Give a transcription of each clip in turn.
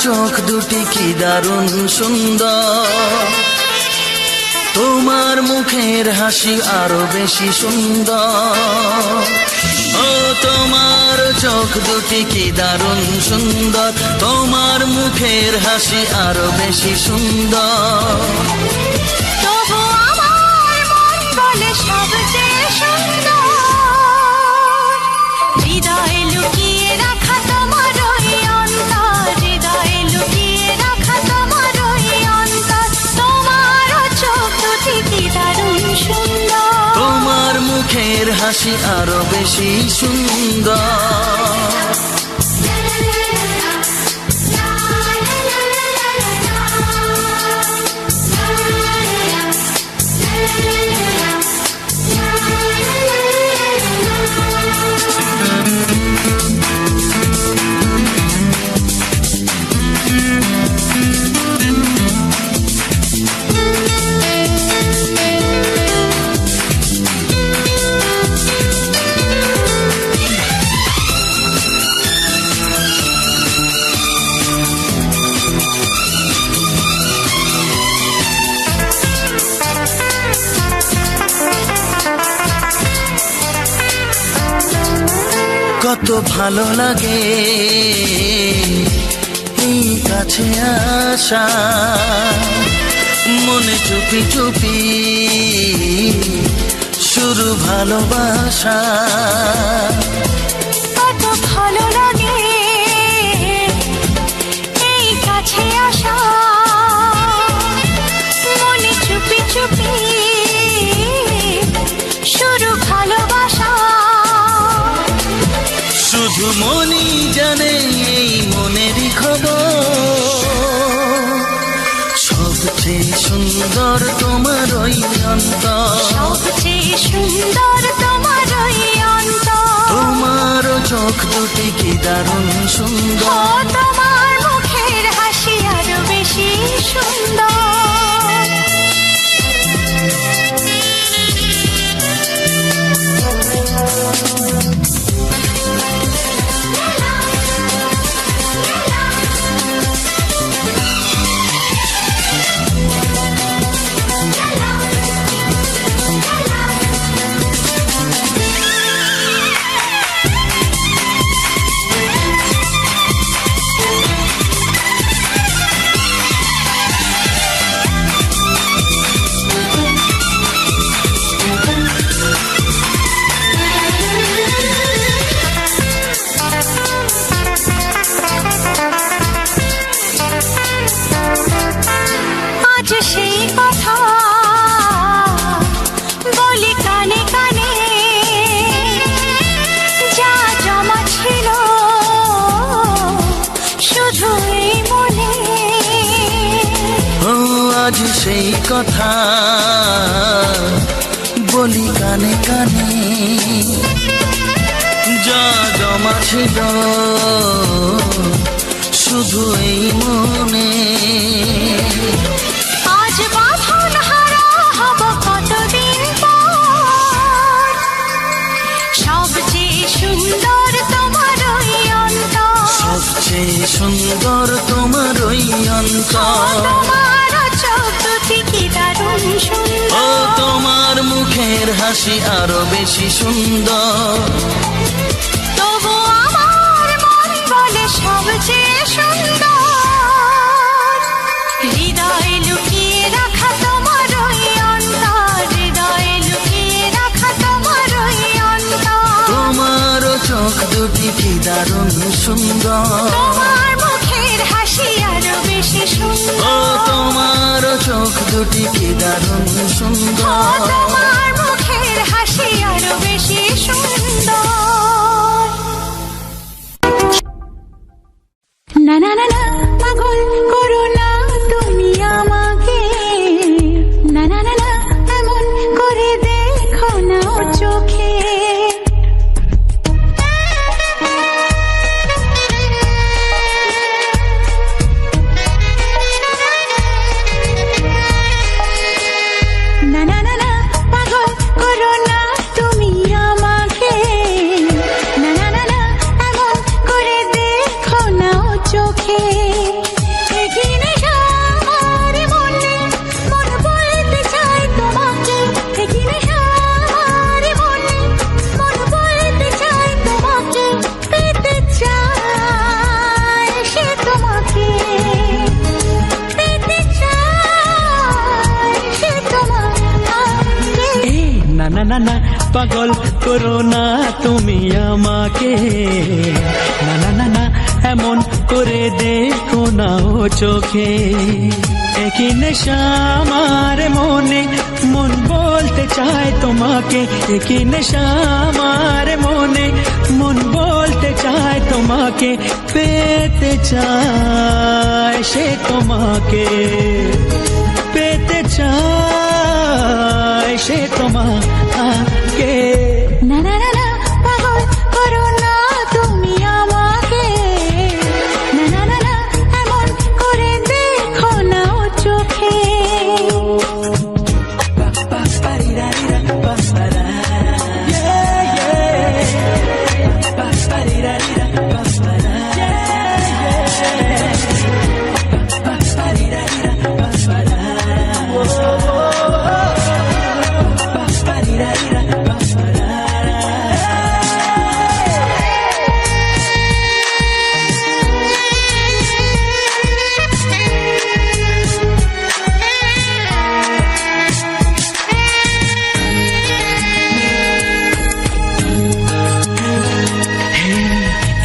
চোখ দুটি কি দারুণ সুন্দর, তোমার মুখের হাসি আরো বেশি সুন্দর। ও তোমার চোখ দুটি কি দারুণ সুন্দর, তোমার মুখের হাসি আরো বেশি সুন্দর। তবু আমার মন বলে সবচেয়ে সুন্দর, হৃদয়ে লুকিয়ে রাখা তোমার ওই অন্তর, হৃদয়ে লুকিয়ে রাখা তোমার ওই অন্তর। তোমার চোখ দুটি কি দারুণ সুন্দর, তোমার মুখের হাসি আরো বেশি সুন্দর। কত ভালো লাগে এই কাছে আসা, মনে চুপি চুপি শুরু ভালোবাসা। কত ভালো লাগে এই কাছে আসা, মনে চুপি চুপি শুরু ভালোবাসা। শুধু মনই জানে এই মনেরই খবর, সবচেয়ে সুন্দর তোমার ওই অন্তর, সবচেয়ে সুন্দর তোমার ওই অন্তর। তোমার চোখ দুটি কি দারুণ সুন্দর, ও তোমার মুখের হাসি আরো বেশি সুন্দর। সেই কথা বলি কানে কানে, যা জমা ছিল শুধু এই মনে। ও আজ সেই কথা বলি কানে কানে, যা জমা ছিল শুধু এই মনে। আজ বাঁধন হারা হব কতদিন পর, সবচেয়ে সুন্দর তোমার ওই অন্তর, সবচেয়ে সুন্দর তোমার ওই অন্তর। তোমার চোখ দুটি কি দারুণ সুন্দর, ও তোমার মুখের হাসি আরো বেশি সুন্দর। তবু আমার মন বলে সবচেয়ে সুন্দর, হৃদয়ে লুকিয়ে রাখা তোমার ওই অন্তর, হৃদয়ে লুকিয়ে রাখা তোমার ওই অন্তর। তোমার চোখ দুটি কি দারুণ সুন্দর, তোমার মুখের হাসি আরো বেশি সুন্দর, ও তোমার চোখ দুটি কি দারুণ ও সুন্দর। তোমার মুখের হাসি আরো বেশি সুন্দর। না না না না পাগল করো না তুমি আমাকে, না না না না এমন করে দেখো না চোখে। না না না না পাগল করো না তুমি আমাকে। না পাগল করো না তুমি আমাকে, না না না না এমন করে দেখো না ও চোখে। একই নেশা আমার মনে, মন বলতে চায় তোমাকে, একই নেশা আমার মনে, মন বলতে চায় তোমাকে, পেতে চায় সে তোমাকে, পেতে চায় সে তোমাকে। না না না না পাগল করো না তুমি আমাকে, না না না না এমন করে দেখো না ও চোখে।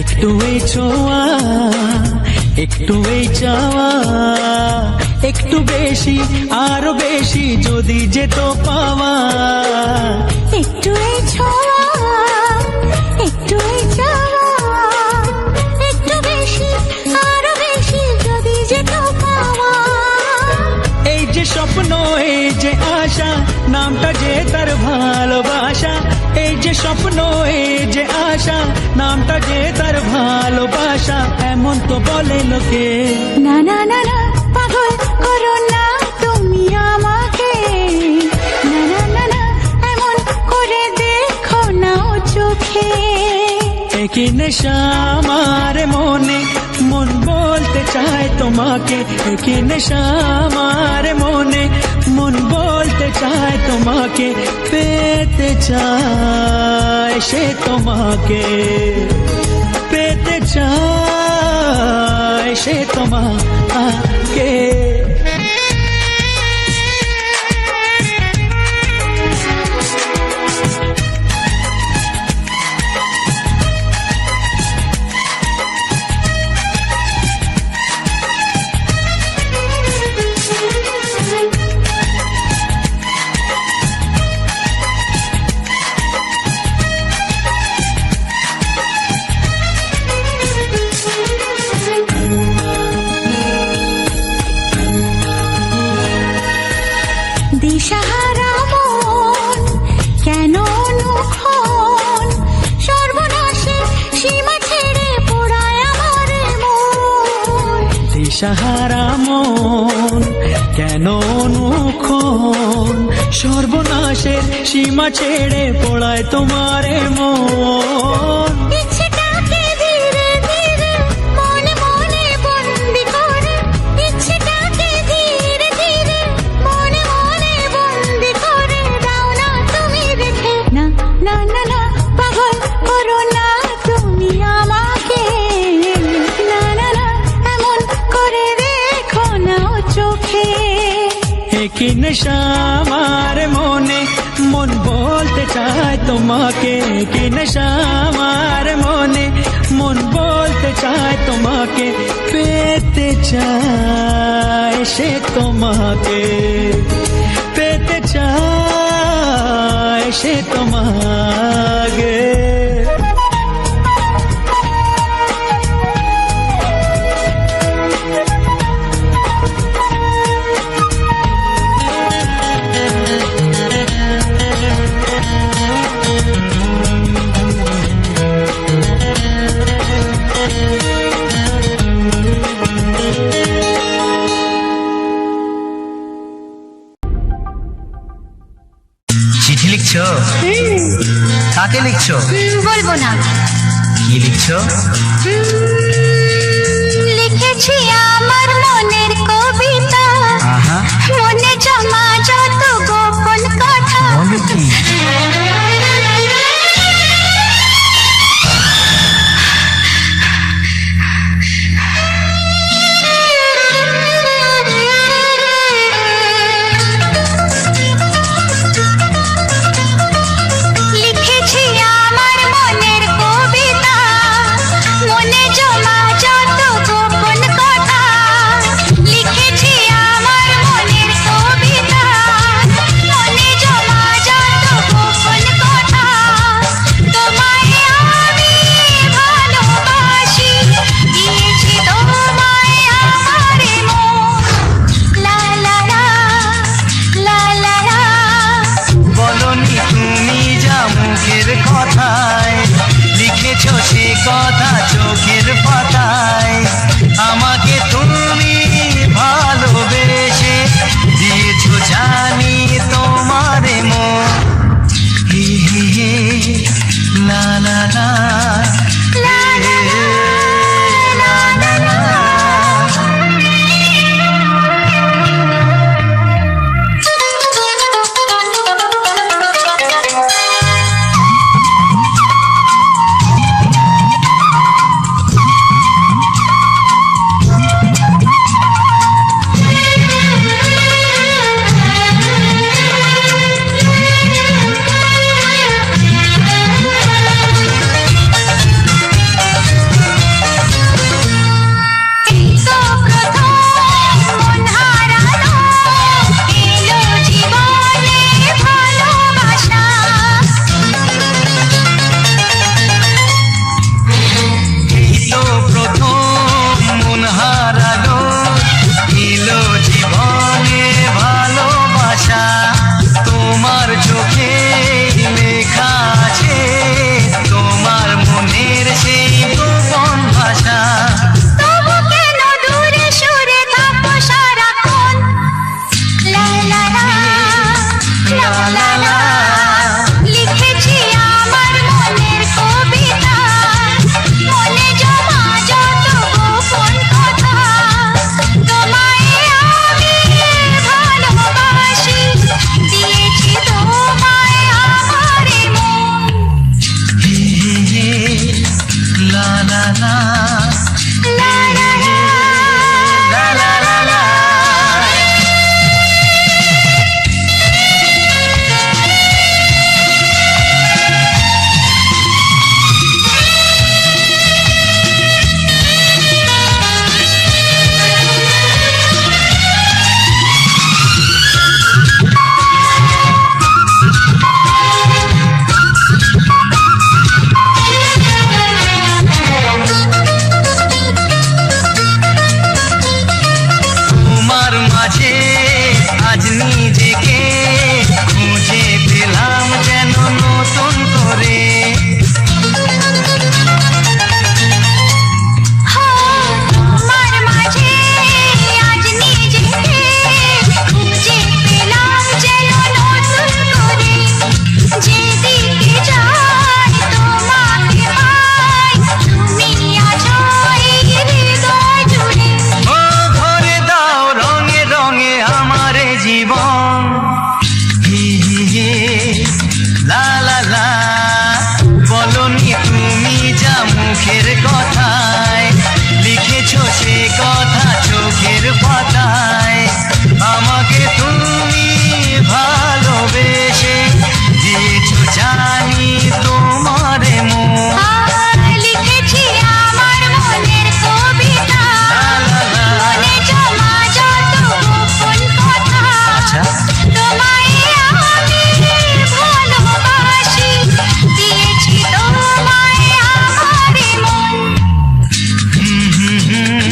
একটু এই ছোঁয়া, একটু এই চাওয়া, একটু বেশি আরো বেশি যদি যেত পাওয়া। একটু এই ছোঁয়া, একটু এই চাওয়া, একটু বেশি আরো বেশি যদি যেত পাওয়া। এই যে স্বপ্ন, এই যে আশা, নামটা যে তার ভালোবাসা। এই যে স্বপ্ন, এই যে আশা, নামটা যে তার ভালোবাসা। এমন তো বলে লোকে, না না না না পাগল করো না তুমি আমাকে, না না না না এমন করে দেখো না ও চোখে। একই নেশা আমার মনে, মন বলতে চায় তোমাকে, একই নেশা আমার মনে, মন বলতে চায় তোমাকে, পেতে চায় সে তোমাকে, পেতে চায় সে তোমাকে। দিশাহারা মন কেন অনুক্ষণ, সর্বনাশে সীমা ছেড়ে পোড়ায় আমার মন। দিশাহারা মন কেন অনুক্ষণ, সর্বনাশের সীমা ছেড়ে পড়ায় তোমার মন। ইচ্ছেটাকে ধীরে ধীরে মনে মনে বন্দি করে, ইচ্ছেটাকে ধীরে ধীরে মনে মনে বন্দি করে দাও না তুমি রেখে। না না না না পাগল করো না তুমি আমাকে, না না না এমন করে দেখো না ও চোখে। একই নেশা আমার মনে, মন বলতে চায় তোমাকে, একই নেশা আমার মনে, মন বলতে চায় তোমাকে, পেতে চায় সে তোমাকে, পেতে চায় সে তোমাকে। চিঠি লিখছো? কাকে লিখছো? বলবো না। কি লিখছো? লিখেছি আমার মনের কবিতা, আহা, মনে জমা যত গোপন কথা। বলো কি? লা লা লা। লিখেছি আমার মনের কবিতা, মনে জমা যত গোপন কথা, তোমায় আমি ভালোবাসি, দিয়েছি তোমায় আমার মন। লা লা লা লা লা লা। লা লা লা লা। তোমার মাঝে আজ নিজেকে খুঁজে পেলাম যেন নতুন করে। তোমার মাঝে আজ নিজেকে খুঁজে পেলাম যেন নতুন করে। যেদিকে যাই তোমাকে পাই, তুমি আছো এই হৃদয় জুড়ে। ও ভরে দাও রঙে রঙে আমার জীবন। লা লা লা। বলনি তুমি যা মুখের কথায়, লিখেছো সে কথা চোখের পাতায়। আমাকে তুমি ভালোবেসে দিয়েছো জানি তোমার মন। লিখেছি আমার মনের কবিতা, মনে জমা যত গোপন কথা, আচ্ছা। তোমায় আমি ভালোবাসি, দিয়েছি তোমায় আমার মন।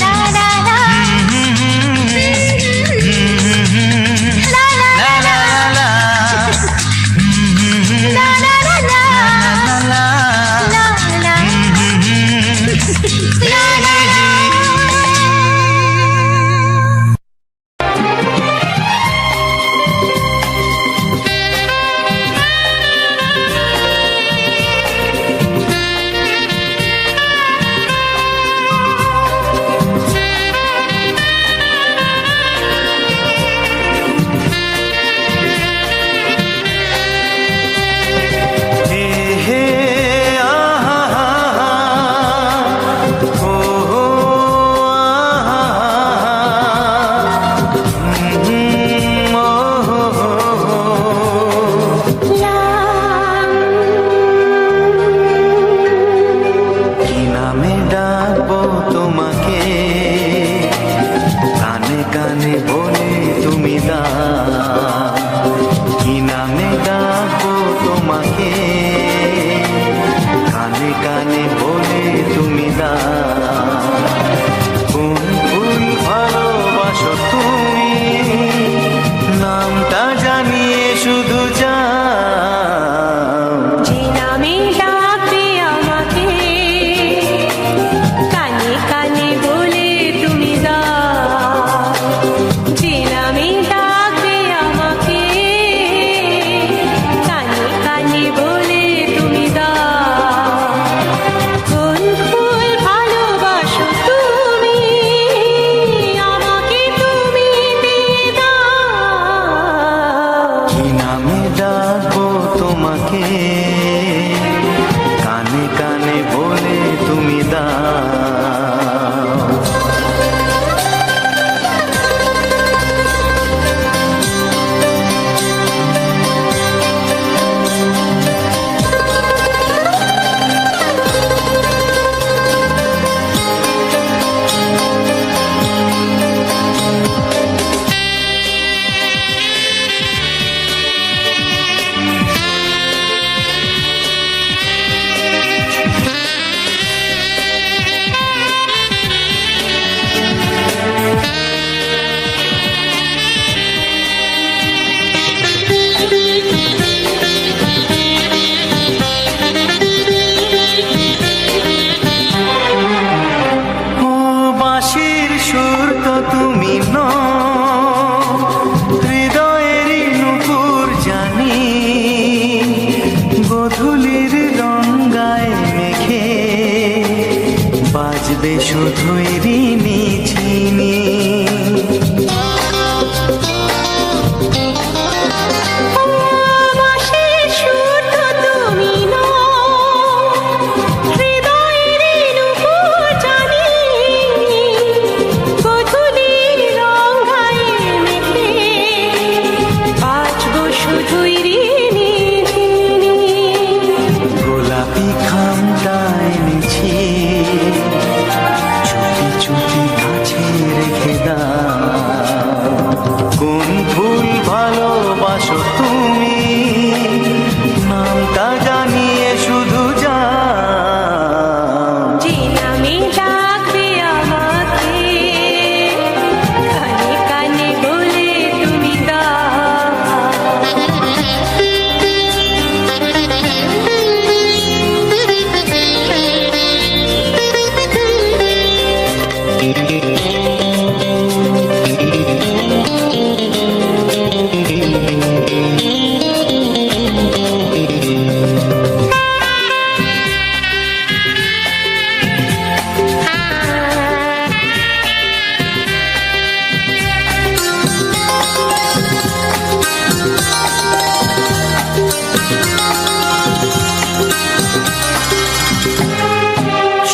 লা লা লা। লা লা লা লা লা লা। লা লা লা লা। লা লা। লা লা। লা লা লা। হে হে আহা হা হা। ও হো আহা হা। ও হো হো হো। কি নামে ডাকবো তোমাকে, কানে কানে বলে তুমি দাও। কি নামে ডাকবো তোমাকে, কানে কানে বলে তুমি দাও। কোন ফুল ভালোবাসো তুমি, নামটা জানিয়ে শুধু যাও। যে নামে ডাকবে আমাকে, কানে কানে বলে তুমি দাও। যে নামে ডাকবে আমাকে, কানে কানে বলে তুমি দাও। কোন ফুল ভালোবাসো তুমি, আমাকে তুমি দিয়ে দাও। কি নামে ডাকবো তোমাকে, কানে কানে বলে তুমি দাও।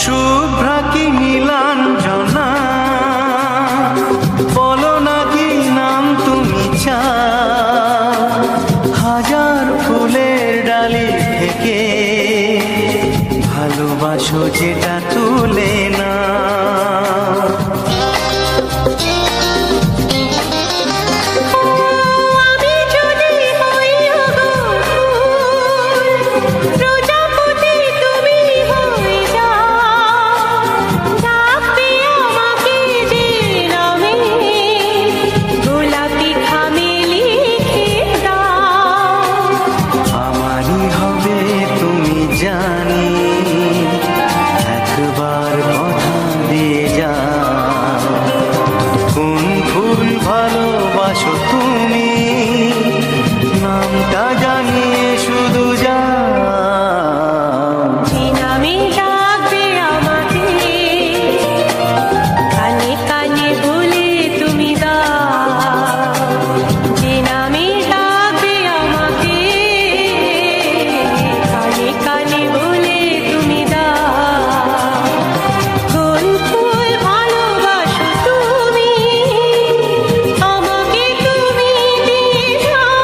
শুভ্রা কি নীলাঞ্জনা, বলো না কি নাম তুমি চাও? হাজার ফুলের ডালি থেকে ভালোবাসো যেটা তুলে না। আমি যদি হই প্রজাপতি তুমি হয়ে যাও, ডাকবে আমাকে যে নামে, গোলাপি খামে লিখে দাও। আমারই হবে তুমি জানি, একবার কথা দিয়ে যাও। কোন ফুল ভালোবাসো তুমি, নামটা জানিয়ে শুধু যাও। যে নামে ডাকবে আমাকে, কানে কানে বলে তুমি দাও। যে নামে ডাকবে আমাকে, কানে কানে বলে তুমি দাও। কোন ফুল ভালোবাসো তুমি, আমাকে তুমি দিয়ে যাও।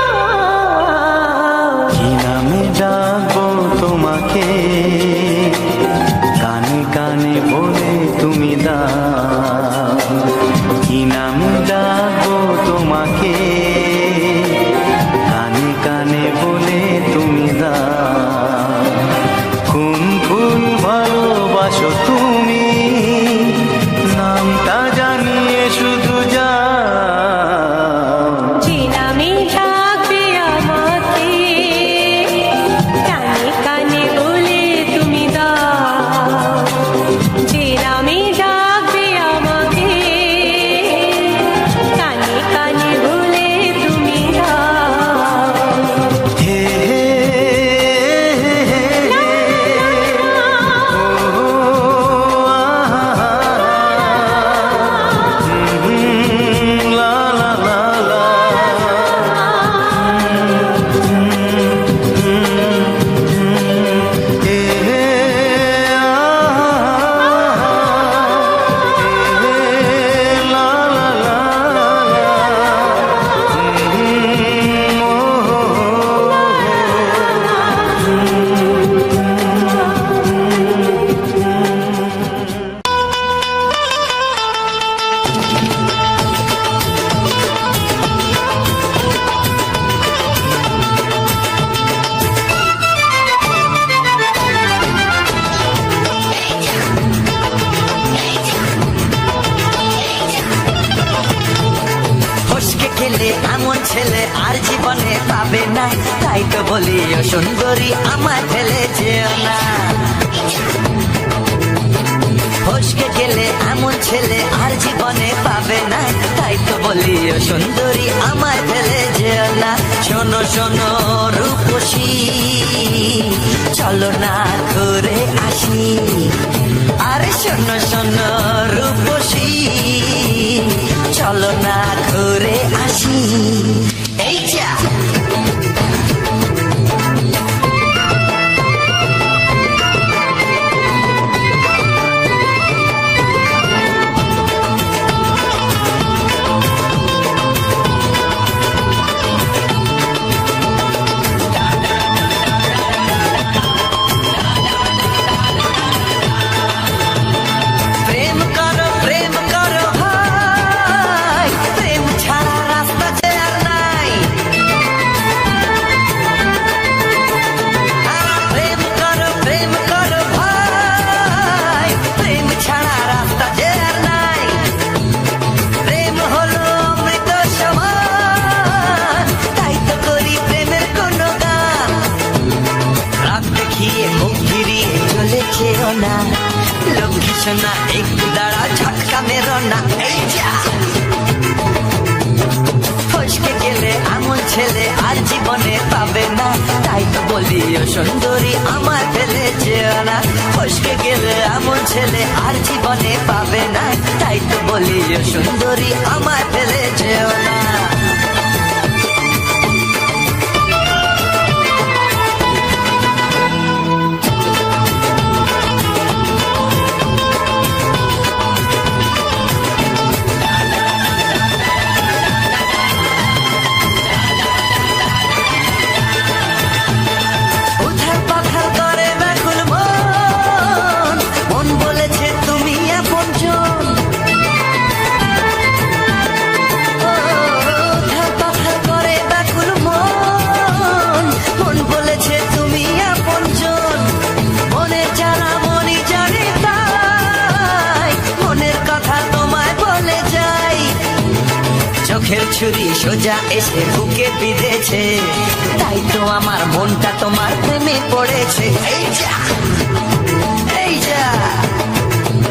কি নামে ডাকবো তোমাকে, কানে কানে বলে তুমি দাও। কি নামে ডাকবো তোমাকে, কানে কানে বলে তুমি দাও। কোন ফুল ভালোবাসো তুমি, নামটা জানিয়ে শুধু যাও। যে নামে ডাকবে আমাকে, কানে কানে বলে তুমি দাও। যে নামে ডাকবে আমাকে, কানে কানে বলে তুমি দাও। হে হে হে ও লা লা লা লা। হে হে লা লা লা ফসকে খেলে এমন ছেলে আর জীবনে পাবে না, তাই তো বলি ও সুন্দরী আমায় ফেলে যেও না। ফসকে গেলে এমন ছেলে আর জীবনে পাবে না, তাই তো বলি ও সুন্দরী আমায় ফেলে যেও না। শোনো শোনো রূপসী, চলো না ঘুরে আসি। আরে শোনো শোনো রূপসী, চলো না ঘুরে আসি। এই যা প্রেম করো ভাই, প্রেম ছাড়া রাস্তা যে আর নাই। প্রেম করো ভাই, প্রেম ছাড়া রাস্তা যে আর নাই। প্রেম হলো অমৃত সমান, তাই তো করি প্রেমের কোনো গান। রাত দেখিয়ে মুখ ফিরিয়ে চলে যেও না, লক্ষ্মী সোনা একটু দাঁড়া, ঝটকা মেরো না। এই যা ফসকে গেলে এমন ছেলে আর জীবনে পাবে না, তাই তো বলি ও সুন্দরী আমায় ফেলে যেও না। ফসকে গেলে এমন ছেলে আর জীবনে পাবে না, তাই তো বলি ও সুন্দরী আমায় ফেলে যেও না। উথাল পাথাল করে ব্যাকুল মন, মন বলেছে তুমি আপনজন। উথাল পাথাল করে ব্যাকুল মন, মন বলেছে তুমি আপনজন। মনের জ্বালা মনই জানে তাই, মনের কথা তোমায় বলে যাই। চোখের ছুরি সোজা এসে বুকে বিঁধেছে, তাই তো আমার মনটা তোমার প্রেমে পড়েছে। এই যা, এই যা,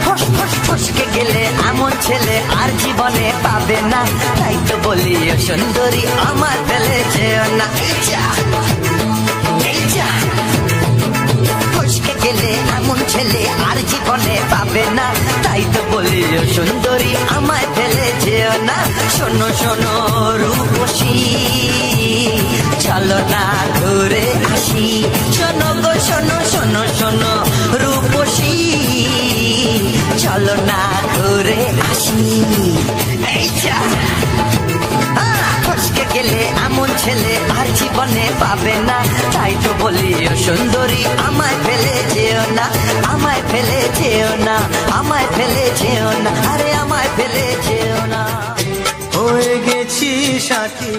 ফস ফস ফসকে গেলে এমন ছেলে আর জীবনে পাবে না, তাই তো বলি ও সুন্দরী আমার ফেলে যেও না। এই যা, এই যা, ফসকে গেলে এমন ছেলে আর জীবনে পাবে না, তাই তো বলি ও সুন্দরী আমায় ফেলে যেও না। শোনো শোনো রূপসী, চলো না ঘুরে আসি। শোনো গো শোনো শোনো শোনো রূপসী, চলো না ঘুরে আসি। এই যা, ফসকে গেলে এমন ছেলে আর জীবনে পাবে না, তাই তো বলি ও সুন্দরী আমায় ফেলে যেও না, আমায় ফেলে যেও না, আমায় ফেলে যেও না, আরে আমায় ফেলে যেও না। হয়ে গেছি সাথী।